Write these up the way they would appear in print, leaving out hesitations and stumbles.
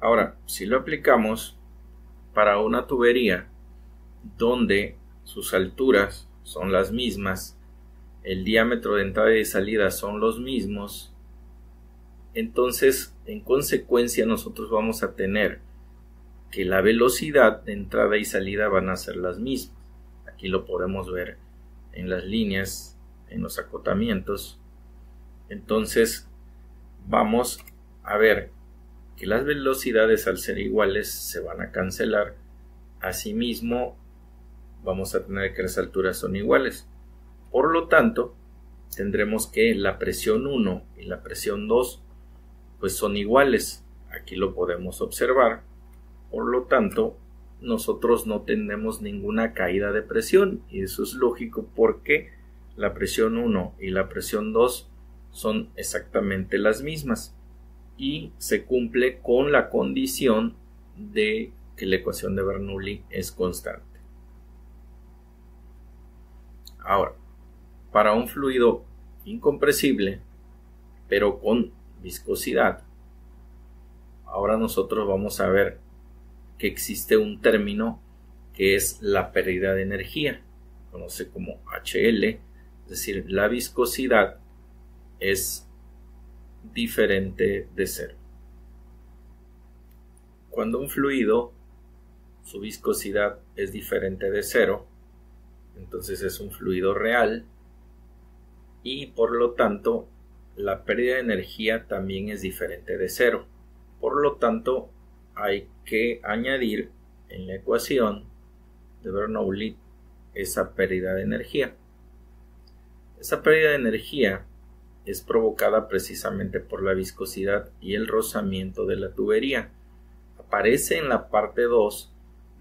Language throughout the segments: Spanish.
Ahora, si lo aplicamos para una tubería donde sus alturas son las mismas, el diámetro de entrada y de salida son los mismos, entonces en consecuencia nosotros vamos a tener que la velocidad de entrada y salida van a ser las mismas. Aquí lo podemos ver en las líneas, en los acotamientos. Entonces vamos a ver que las velocidades, al ser iguales, se van a cancelar. Asimismo vamos a tener que las alturas son iguales. Por lo tanto, tendremos que la presión 1 y la presión 2 pues son iguales. Aquí lo podemos observar. Por lo tanto, nosotros no tenemos ninguna caída de presión, y eso es lógico porque la presión 1 y la presión 2 son exactamente las mismas y se cumple con la condición de que la ecuación de Bernoulli es constante. Ahora, para un fluido incompresible pero con viscosidad, ahora nosotros vamos a ver que existe un término que es la pérdida de energía, conoce como HL, es decir, la viscosidad es diferente de cero. Cuando un fluido, su viscosidad es diferente de cero, entonces es un fluido real y por lo tanto la pérdida de energía también es diferente de cero. Por lo tanto, hay que añadir en la ecuación de Bernoulli esa pérdida de energía. Esa pérdida de energía es provocada precisamente por la viscosidad y el rozamiento de la tubería. Aparece en la parte 2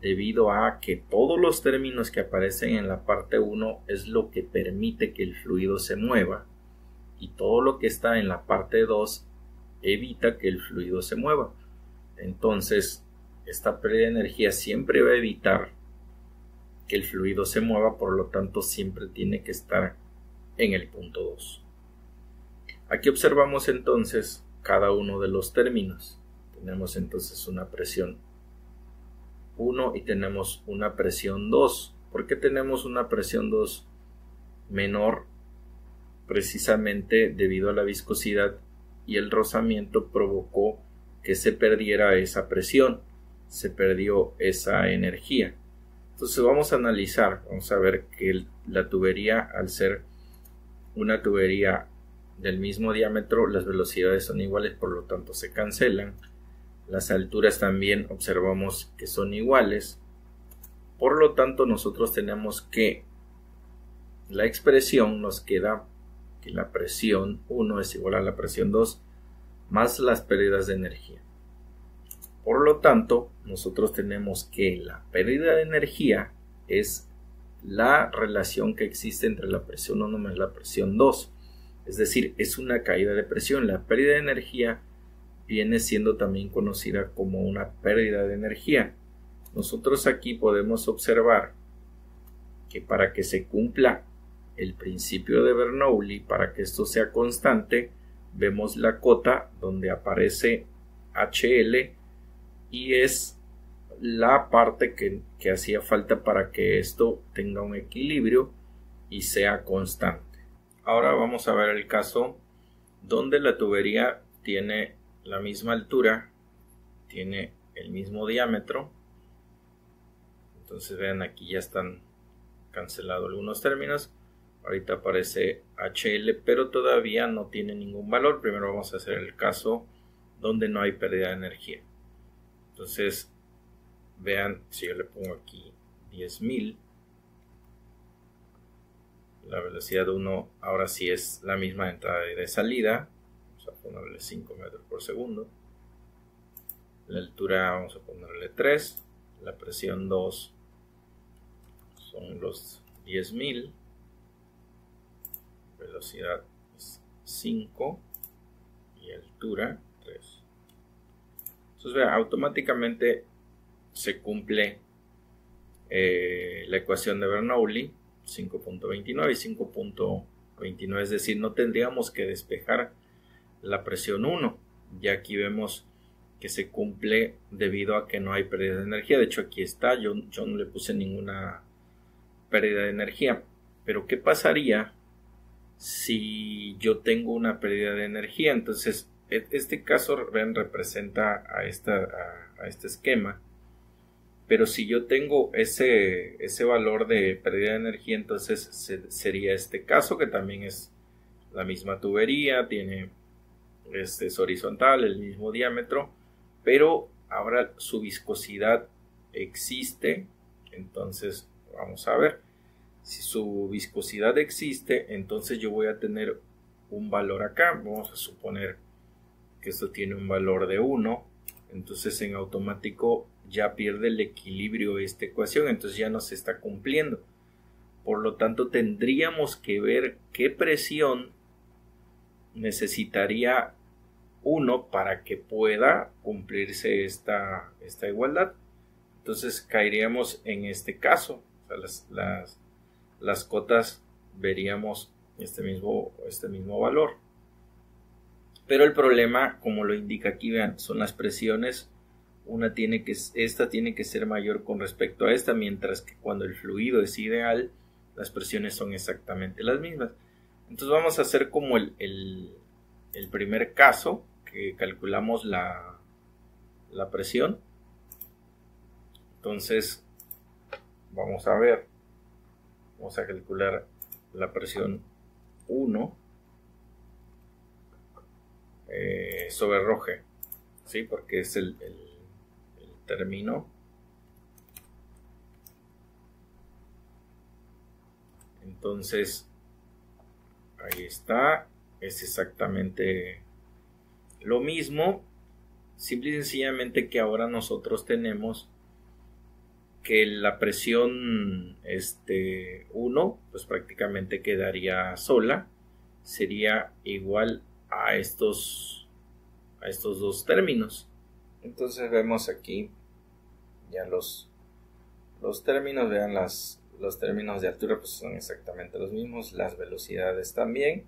debido a que todos los términos que aparecen en la parte 1 es lo que permite que el fluido se mueva, y todo lo que está en la parte 2 evita que el fluido se mueva. Entonces, esta pérdida de energía siempre va a evitar que el fluido se mueva, por lo tanto siempre tiene que estar en el punto 2. Aquí observamos entonces cada uno de los términos. Tenemos entonces una presión 1 y tenemos una presión 2. ¿Por qué tenemos una presión 2 menor? Precisamente debido a la viscosidad y el rozamiento provocó que se perdiera esa presión, se perdió esa energía. Entonces vamos a analizar, vamos a ver que la tubería, al ser una tubería del mismo diámetro, las velocidades son iguales, por lo tanto se cancelan. Las alturas también observamos que son iguales, por lo tanto nosotros tenemos que la expresión nos queda que la presión 1 es igual a la presión 2 más las pérdidas de energía. Por lo tanto, nosotros tenemos que la pérdida de energía es la relación que existe entre la presión 1 más la presión 2. Es decir, es una caída de presión. La pérdida de energía viene siendo también conocida como una pérdida de energía. Nosotros aquí podemos observar que para que se cumpla el principio de Bernoulli, para que esto sea constante, vemos la cota donde aparece HL y es la parte que hacía falta para que esto tenga un equilibrio y sea constante. Ahora vamos a ver el caso donde la tubería tiene la misma altura, tiene el mismo diámetro. Entonces vean, aquí ya están cancelados algunos términos. Ahorita aparece HL, pero todavía no tiene ningún valor. Primero vamos a hacer el caso donde no hay pérdida de energía. Entonces, vean, si yo le pongo aquí 10.000, la velocidad 1 ahora sí es la misma de entrada y de salida. Vamos a ponerle 5 metros por segundo. La altura vamos a ponerle 3. La presión 2 son los 10.000. Velocidad es 5 y altura 3. Entonces vean, automáticamente se cumple la ecuación de Bernoulli, 5.29 y 5.29, es decir, no tendríamos que despejar la presión 1. Ya aquí vemos que se cumple debido a que no hay pérdida de energía. De hecho, aquí está, yo no le puse ninguna pérdida de energía. Pero ¿qué pasaría si yo tengo una pérdida de energía? Entonces, este caso, ven, representa a este esquema. Pero si yo tengo ese valor de pérdida de energía, entonces sería este caso, que también es la misma tubería, es horizontal, el mismo diámetro, pero ahora su viscosidad existe. Entonces vamos a ver, si su viscosidad existe, entonces yo voy a tener un valor acá. Vamos a suponer que esto tiene un valor de 1, entonces en automático ya pierde el equilibrio esta ecuación, entonces ya no se está cumpliendo. Por lo tanto, tendríamos que ver qué presión necesitaría 1 para que pueda cumplirse esta igualdad. Entonces caeríamos en este caso. O sea, las cotas veríamos este mismo valor. Pero el problema, como lo indica aquí, vean, son las presiones. Esta tiene que ser mayor con respecto a esta, mientras que cuando el fluido es ideal, las presiones son exactamente las mismas. Entonces vamos a hacer como el primer caso, que calculamos la presión. Entonces vamos a ver, vamos a calcular la presión 1 sobre ρg, ¿sí? Porque es el término. Entonces ahí está, es exactamente lo mismo, simple y sencillamente que ahora nosotros tenemos que la presión 1 pues prácticamente quedaría sola, sería igual a estos dos términos. Entonces vemos aquí ya los términos, vean los términos de altura pues son exactamente los mismos, las velocidades también,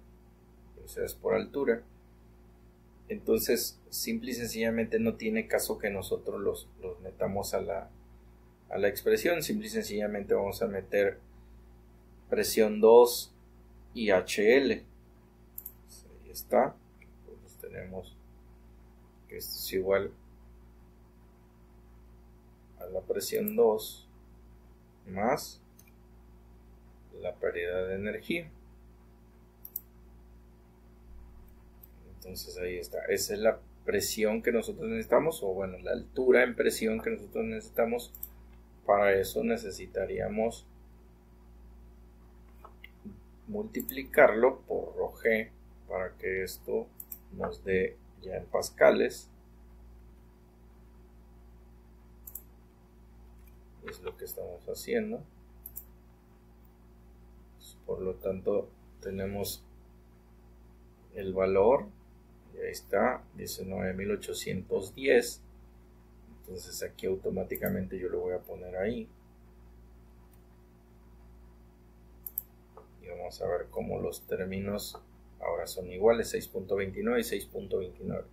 velocidades por altura. Entonces simple y sencillamente no tiene caso que nosotros los metamos a la expresión. Simple y sencillamente vamos a meter presión 2 y HL. Ahí está. Entonces tenemos que esto es igual a la presión 2 más la pérdida de energía. Entonces ahí está, esa es la presión que nosotros necesitamos, o bueno, la altura en presión que nosotros necesitamos. Para eso necesitaríamos multiplicarlo por ρg para que esto nos dé ya en pascales. Es lo que estamos haciendo. Por lo tanto tenemos el valor, y ahí está, 19.810. Entonces aquí automáticamente yo lo voy a poner ahí. Y vamos a ver cómo los términos ahora son iguales, 6.29 y 6.29.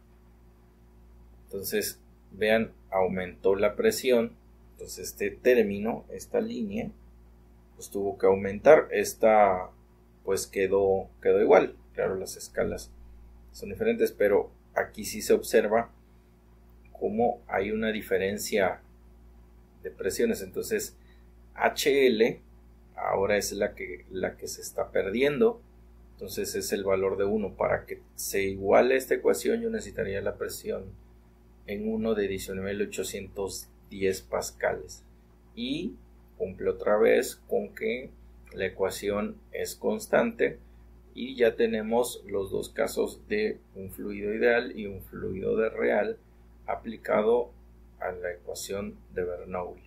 Entonces vean, aumentó la presión. Entonces este término, esta línea, pues tuvo que aumentar. Esta pues quedó igual. Claro, las escalas son diferentes, pero aquí sí se observa cómo hay una diferencia de presiones. Entonces HL ahora es la que se está perdiendo. Entonces es el valor de 1. Para que se iguale esta ecuación yo necesitaría la presión en 1 de 19.810 pascales. Y cumple otra vez con que la ecuación es constante. Y ya tenemos los dos casos de un fluido ideal y un fluido de real aplicado a la ecuación de Bernoulli.